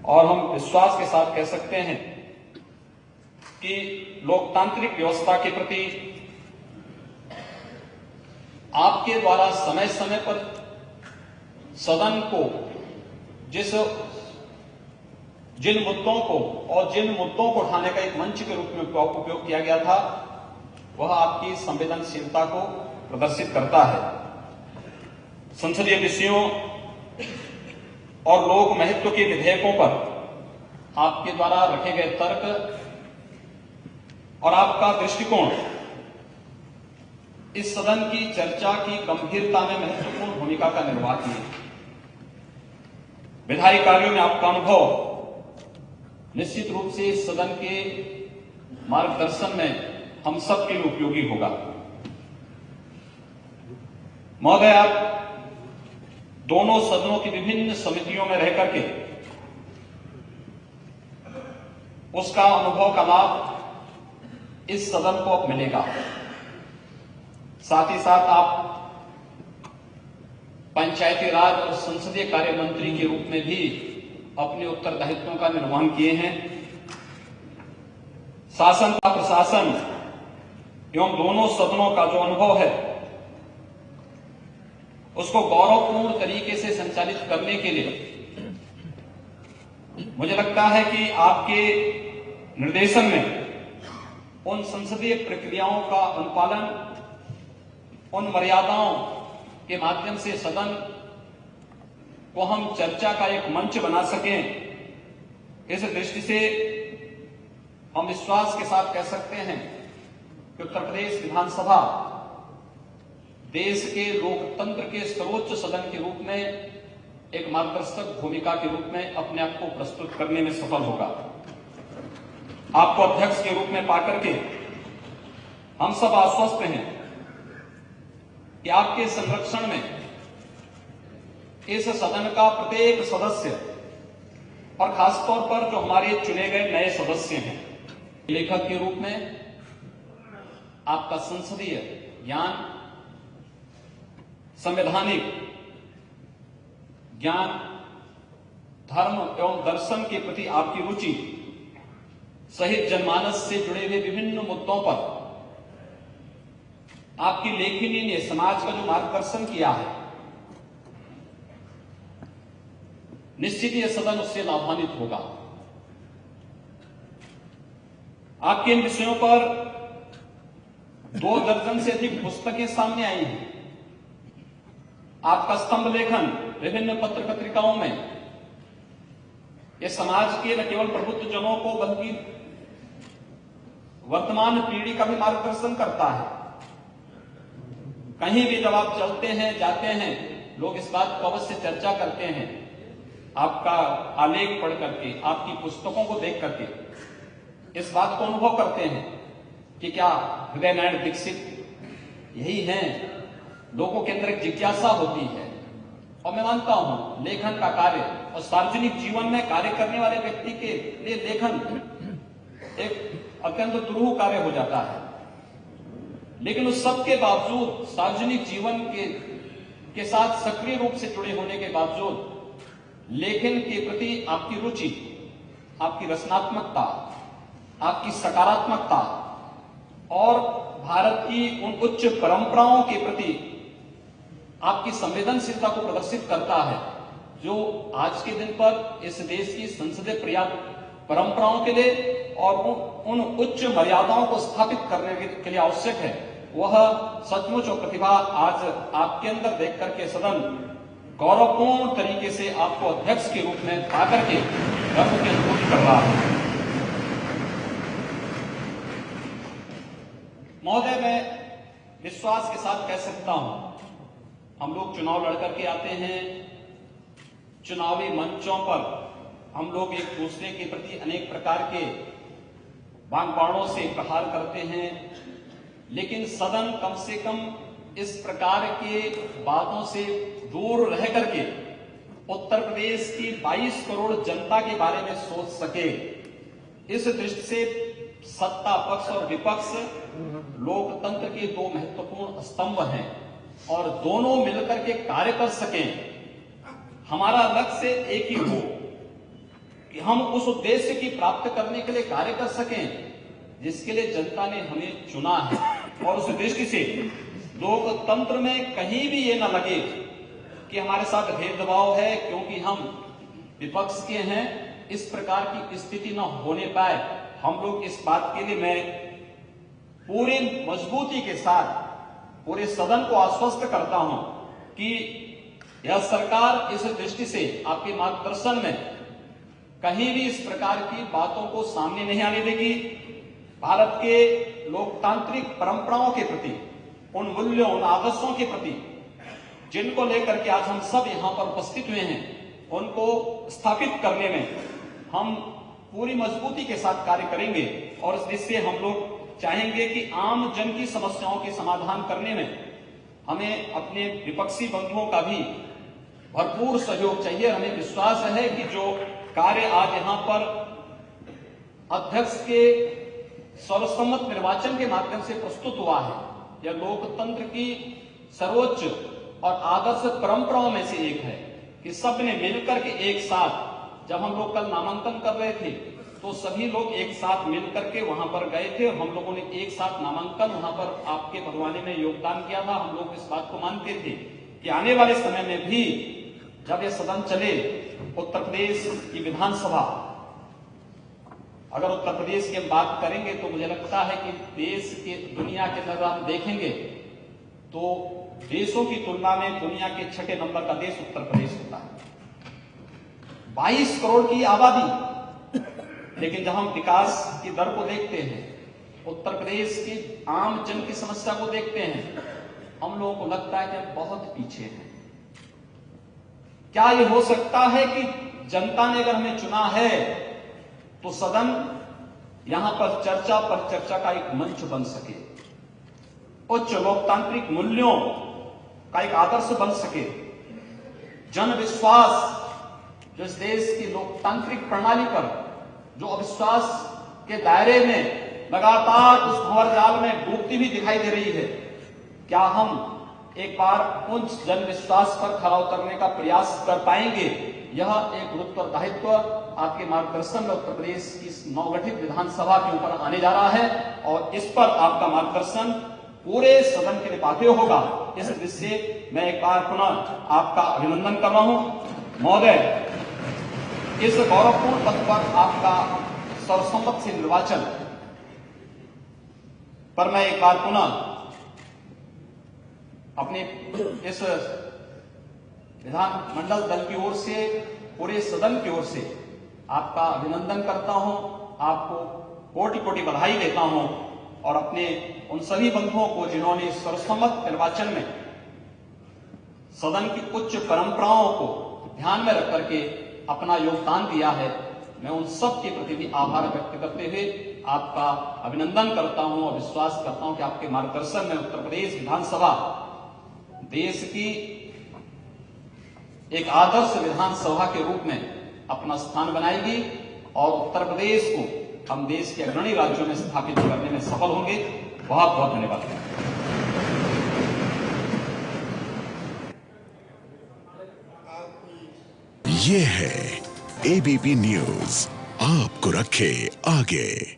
और हम विश्वास के साथ कह सकते हैं कि लोकतांत्रिक व्यवस्था के प्रति आपके द्वारा समय समय पर सदन को जिन मुद्दों को उठाने का एक मंच के रूप में उपयोग किया गया था, वह आपकी संवेदनशीलता को प्रदर्शित करता है। संसदीय विषयों और लोक महत्व के विधेयकों पर आपके द्वारा रखे गए तर्क और आपका दृष्टिकोण इस सदन की चर्चा की गंभीरता में महत्वपूर्ण भूमिका का निर्वाह किए। विधायी कार्यों में आपका अनुभव निश्चित रूप से इस सदन के मार्गदर्शन में हम सब के लिए उपयोगी होगा। महोदय, आप दोनों सदनों की विभिन्न समितियों में रह करके उसका अनुभव का लाभ इस सदन को अब मिलेगा। साथ ही साथ आप पंचायती राज और संसदीय कार्य मंत्री के रूप में भी अपने उत्तरदायित्वों का निर्वहन किए हैं। शासन का प्रशासन एवं दोनों सदनों का जो अनुभव है, उसको गौरवपूर्ण तरीके से संचालित करने के लिए मुझे लगता है कि आपके निर्देशन में उन संसदीय प्रक्रियाओं का अनुपालन, उन मर्यादाओं के माध्यम से सदन को हम चर्चा का एक मंच बना सकें, इस दृष्टि से हम विश्वास के साथ कह सकते हैं कि उत्तर प्रदेश विधानसभा देश के लोकतंत्र के सर्वोच्च सदन के रूप में एक मार्गदर्शक भूमिका के रूप में अपने आप को प्रस्तुत करने में सफल होगा। आपको अध्यक्ष के रूप में पाकर के हम सब आश्वस्त हैं कि आपके संरक्षण में इस सदन का प्रत्येक सदस्य और खासतौर पर जो हमारे चुने गए नए सदस्य हैं, लेखक के रूप में आपका संसदीय ज्ञान, संवैधानिक ज्ञान, धर्म एवं दर्शन के प्रति आपकी रुचि सहित जनमानस से जुड़े हुए विभिन्न मुद्दों पर आपकी लेखनी ने समाज का जो मार्गदर्शन किया है, निश्चित यह सदन उससे लाभान्वित होगा। आपके इन विषयों पर 2 दर्जन से अधिक पुस्तकें सामने आई हैं। आपका स्तंभ लेखन विभिन्न पत्र पत्रिकाओं में यह समाज के न केवल प्रबुद्ध जनों को बल्कि वर्तमान पीढ़ी का भी मार्गदर्शन करता है। कहीं भी जब आप चलते हैं, जाते हैं, लोग इस बात को अवश्य चर्चा करते हैं, आपका आलेख पढ़ करके, आपकी पुस्तकों को देख करके इस बात को अनुभव करते हैं कि क्या हृदय नयन दीक्षित यही हैं। लोगों के अंदर एक जिज्ञासा होती है और मैं मानता हूं लेखन का कार्य और सार्वजनिक जीवन में कार्य करने वाले व्यक्ति के लिए लेखन एक अत्यंत दुरूह कार्य हो जाता है। लेकिन उस सब के बावजूद सार्वजनिक जीवन के साथ सक्रिय रूप से जुड़े होने के बावजूद लेखन के प्रति आपकी रुचि, आपकी रचनात्मकता, आपकी सकारात्मकता और भारत की उन उच्च परंपराओं के प्रति आपकी संवेदनशीलता को प्रदर्शित करता है, जो आज के दिन पर इस देश की संसदीय परंपराओं के लिए और उन उच्च मर्यादाओं को स्थापित करने के लिए आवश्यक है। वह सचमुच और प्रतिभा आज आपके अंदर देख करके सदन गौरवपूर्ण तरीके से आपको अध्यक्ष के रूप में पाकर के गर्व की अनुभूति कर रहा है। महोदय, मैं विश्वास के साथ कह सकता हूं, हम लोग चुनाव लड़कर के आते हैं, चुनावी मंचों पर हम लोग एक दूसरे के प्रति अनेक प्रकार के बाणों से प्रहार करते हैं, लेकिन सदन कम से कम इस प्रकार के बातों से दूर रह करके उत्तर प्रदेश की 22 करोड़ जनता के बारे में सोच सके। इस दृष्टि से सत्ता पक्ष और विपक्ष लोकतंत्र के 2 महत्वपूर्ण स्तंभ हैं और दोनों मिलकर के कार्य कर सकें। हमारा लक्ष्य एक ही हो कि हम उस उद्देश्य की प्राप्त करने के लिए कार्य कर सकें जिसके लिए जनता ने हमें चुना है। और उस दृष्टि से लोकतंत्र में कहीं भी ये ना लगे कि हमारे साथ भेदभाव है क्योंकि हम विपक्ष के हैं, इस प्रकार की स्थिति न होने पाए। हम लोग इस बात के लिए मैं पूरी मजबूती के साथ पूरे सदन को आश्वस्त करता हूं कि यह सरकार इस दृष्टि से आपके मार्गदर्शन में कहीं भी इस प्रकार की बातों को सामने नहीं आने देगी। भारत के लोकतांत्रिक परंपराओं के प्रति, उन मूल्यों, उन आदर्शों के प्रति जिनको लेकर के आज हम सब यहां पर उपस्थित हुए हैं, उनको स्थापित करने में हम पूरी मजबूती के साथ कार्य करेंगे। और इस दृष्टि से हम लोग चाहेंगे कि आम जन की समस्याओं के समाधान करने में हमें अपने विपक्षी बंधुओं का भी भरपूर सहयोग चाहिए। हमें विश्वास है कि जो कार्य आज यहां पर अध्यक्ष के सर्वसम्मत निर्वाचन के माध्यम से प्रस्तुत हुआ है, यह लोकतंत्र की सर्वोच्च और आदर्श परंपराओं में से एक है कि सबने मिलकर के एक साथ, जब हम लोग कल नामांकन कर रहे थे तो सभी लोग एक साथ मिलकर के वहां पर गए थे और हम लोगों ने एक साथ नामांकन वहां पर आपके भरवाने में योगदान किया था। हम लोग इस बात को मानते थे कि आने वाले समय में भी जब यह सदन चले, उत्तर प्रदेश की विधानसभा, अगर उत्तर प्रदेश की हम बात करेंगे तो मुझे लगता है कि देश के, दुनिया के अंदर हम देखेंगे तो देशों की तुलना में दुनिया के 6 नंबर का देश उत्तर प्रदेश होता है। 22 करोड़ की आबादी, लेकिन जब हम विकास की दर को देखते हैं, उत्तर प्रदेश की आम जन की समस्या को देखते हैं, हम लोगों को लगता है कि हम बहुत पीछे हैं। क्या यह हो सकता है कि जनता ने अगर हमें चुना है तो सदन यहां पर चर्चा का एक मंच बन सके, उच्च लोकतांत्रिक मूल्यों का एक आदर्श बन सके, जन विश्वास जो इस देश की लोकतांत्रिक प्रणाली पर जो अविश्वास के दायरे में लगातार उस भंवर जाल में डूबती भी दिखाई दे रही है, क्या हम एक बार उन जन विश्वास पर खरा उतरने का प्रयास कर पाएंगे? यह एक उत्तरदायित्व आपके मार्गदर्शन में उत्तर प्रदेश की नवगठित विधानसभा के ऊपर आने जा रहा है और इस पर आपका मार्गदर्शन पूरे सदन के लिए पाते होगा। इस दृष्टि से मैं एक बार पुनः आपका अभिनंदन कर रहा हूं महोदय। इस गौरवपूर्ण पद पर आपका सर्वसम्मत से निर्वाचन पर मैं एक बार पुनः अपने इस विधानमंडल दल की ओर से, पूरे सदन की ओर से आपका अभिनंदन करता हूं, आपको कोटि कोटि बधाई देता हूं और अपने उन सभी बंधुओं को जिन्होंने सर्वसम्मत निर्वाचन में सदन की उच्च परंपराओं को ध्यान में रख करके अपना योगदान दिया है, मैं उन सब के प्रति भी आभार व्यक्त करते हुए आपका अभिनंदन करता हूं और विश्वास करता हूं कि आपके मार्गदर्शन में उत्तर प्रदेश विधानसभा देश की एक आदर्श विधानसभा के रूप में अपना स्थान बनाएगी और उत्तर प्रदेश को हम देश के अग्रणी राज्यों में स्थापित करने में सफल होंगे। बहुत बहुत धन्यवाद। ये है एबीपी न्यूज, आपको रखे आगे।